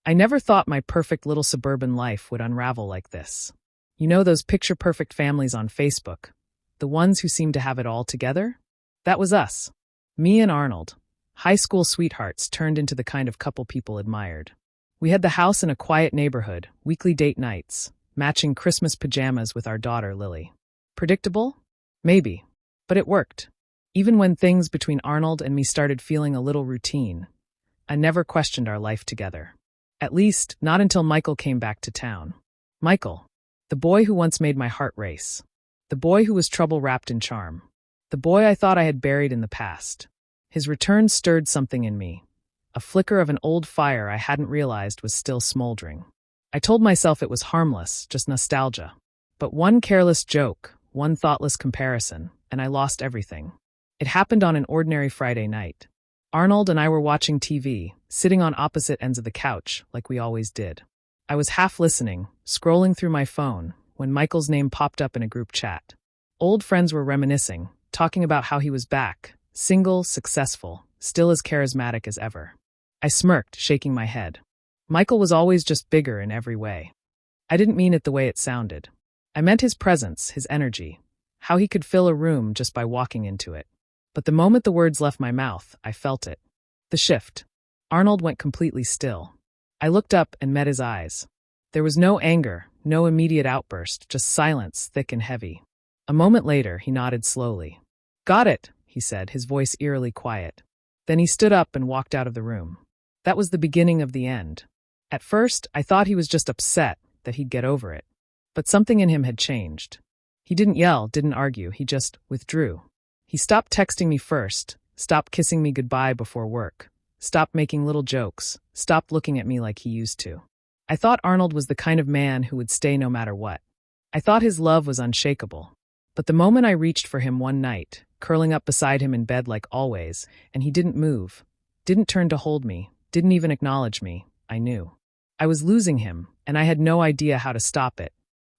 I never thought my perfect little suburban life would unravel like this. You know those picture-perfect families on Facebook? The ones who seem to have it all together? That was us. Me and Arnold. High school sweethearts turned into the kind of couple people admired. We had the house in a quiet neighborhood, weekly date nights, matching Christmas pajamas with our daughter Lily. Predictable? Maybe. But it worked. Even when things between Arnold and me started feeling a little routine, I never questioned our life together. At least, not until Michael came back to town. Michael. The boy who once made my heart race. The boy who was trouble wrapped in charm. The boy I thought I had buried in the past. His return stirred something in me. A flicker of an old fire I hadn't realized was still smoldering. I told myself it was harmless, just nostalgia. But one careless joke, one thoughtless comparison, and I lost everything. It happened on an ordinary Friday night. Arnold and I were watching TV, sitting on opposite ends of the couch, like we always did. I was half listening, scrolling through my phone, when Michael's name popped up in a group chat. Old friends were reminiscing, talking about how he was back, single, successful, still as charismatic as ever. I smirked, shaking my head. Michael was always just bigger in every way. I didn't mean it the way it sounded. I meant his presence, his energy, how he could fill a room just by walking into it. But the moment the words left my mouth, I felt it. The shift. Arnold went completely still. I looked up and met his eyes. There was no anger, no immediate outburst, just silence, thick and heavy. A moment later, he nodded slowly. "Got it," he said, his voice eerily quiet. Then he stood up and walked out of the room. That was the beginning of the end. At first, I thought he was just upset, that he'd get over it. But something in him had changed. He didn't yell, didn't argue, he just withdrew. He stopped texting me first, stopped kissing me goodbye before work, stopped making little jokes, stopped looking at me like he used to. I thought Arnold was the kind of man who would stay no matter what. I thought his love was unshakable. But the moment I reached for him one night, curling up beside him in bed like always, and he didn't move, didn't turn to hold me, didn't even acknowledge me, I knew. I was losing him, and I had no idea how to stop it.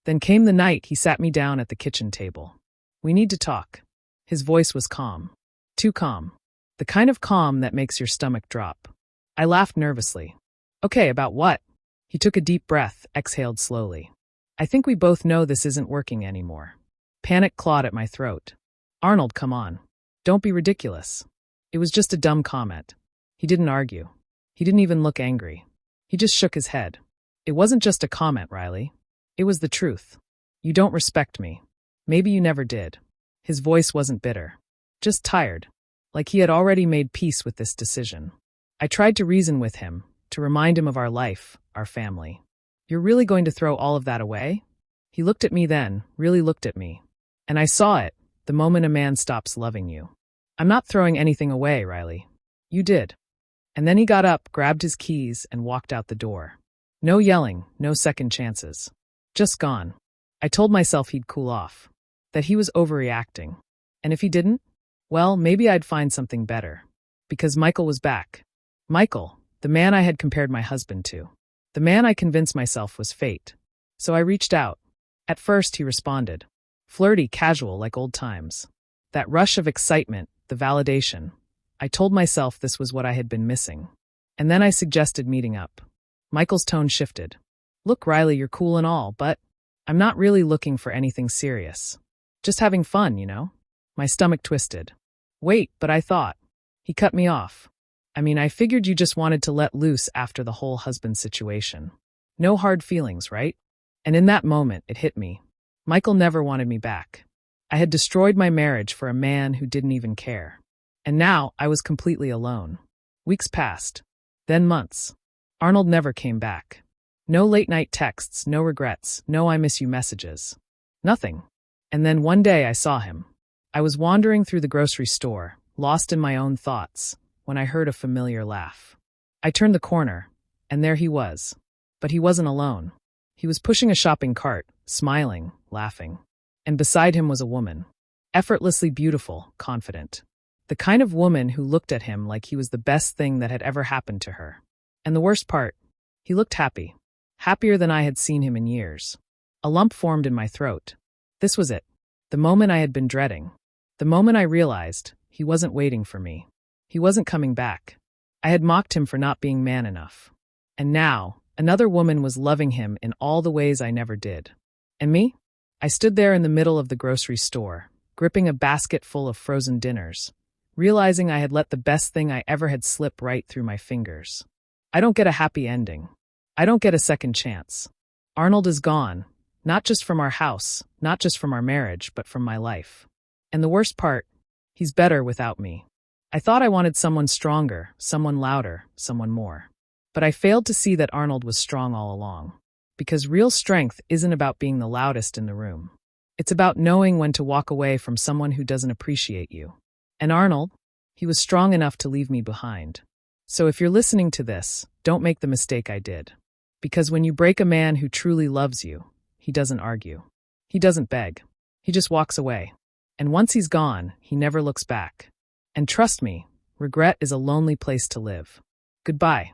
Then came the night he sat me down at the kitchen table. "We need to talk." His voice was calm. Too calm. The kind of calm that makes your stomach drop. I laughed nervously. "Okay, about what?" He took a deep breath, exhaled slowly. "I think we both know this isn't working anymore." Panic clawed at my throat. "Arnold, come on. Don't be ridiculous." It was just a dumb comment. He didn't argue. He didn't even look angry. He just shook his head. "It wasn't just a comment, Riley. It was the truth. You don't respect me. Maybe you never did." His voice wasn't bitter. Just tired. Like he had already made peace with this decision. I tried to reason with him, to remind him of our life, our family. "You're really going to throw all of that away?" He looked at me then, really looked at me. And I saw it, the moment a man stops loving you. "I'm not throwing anything away, Riley. You did." And then he got up, grabbed his keys, and walked out the door. No yelling, no second chances. Just gone. I told myself he'd cool off. That he was overreacting. And if he didn't? Well, maybe I'd find something better. Because Michael was back. Michael, the man I had compared my husband to. The man I convinced myself was fate. So I reached out. At first, he responded. Flirty, casual, like old times. That rush of excitement, the validation. I told myself this was what I had been missing. And then I suggested meeting up. Michael's tone shifted. "Look, Riley, you're cool and all, but I'm not really looking for anything serious. Just having fun, you know?" My stomach twisted. "Wait, but I thought." He cut me off. "I mean, I figured you just wanted to let loose after the whole husband situation. No hard feelings, right?" And in that moment, it hit me. Michael never wanted me back. I had destroyed my marriage for a man who didn't even care. And now I was completely alone. Weeks passed. Then months. Arnold never came back. No late-night texts, no regrets, no "I miss you" messages. Nothing. And then one day I saw him. I was wandering through the grocery store, lost in my own thoughts, when I heard a familiar laugh. I turned the corner, and there he was. But he wasn't alone. He was pushing a shopping cart, smiling, laughing. And beside him was a woman. Effortlessly beautiful, confident. The kind of woman who looked at him like he was the best thing that had ever happened to her. And the worst part, he looked happy. Happier than I had seen him in years. A lump formed in my throat. This was it. The moment I had been dreading. The moment I realized he wasn't waiting for me. He wasn't coming back. I had mocked him for not being man enough. And now, another woman was loving him in all the ways I never did. And me? I stood there in the middle of the grocery store, gripping a basket full of frozen dinners, realizing I had let the best thing I ever had slip right through my fingers. I don't get a happy ending. I don't get a second chance. Arnold is gone, not just from our house, not just from our marriage, but from my life. And the worst part, he's better without me. I thought I wanted someone stronger, someone louder, someone more. But I failed to see that Arnold was strong all along. Because real strength isn't about being the loudest in the room. It's about knowing when to walk away from someone who doesn't appreciate you. And Arnold, he was strong enough to leave me behind. So if you're listening to this, don't make the mistake I did. Because when you break a man who truly loves you, he doesn't argue. He doesn't beg. He just walks away. And once he's gone, he never looks back. And trust me, regret is a lonely place to live. Goodbye.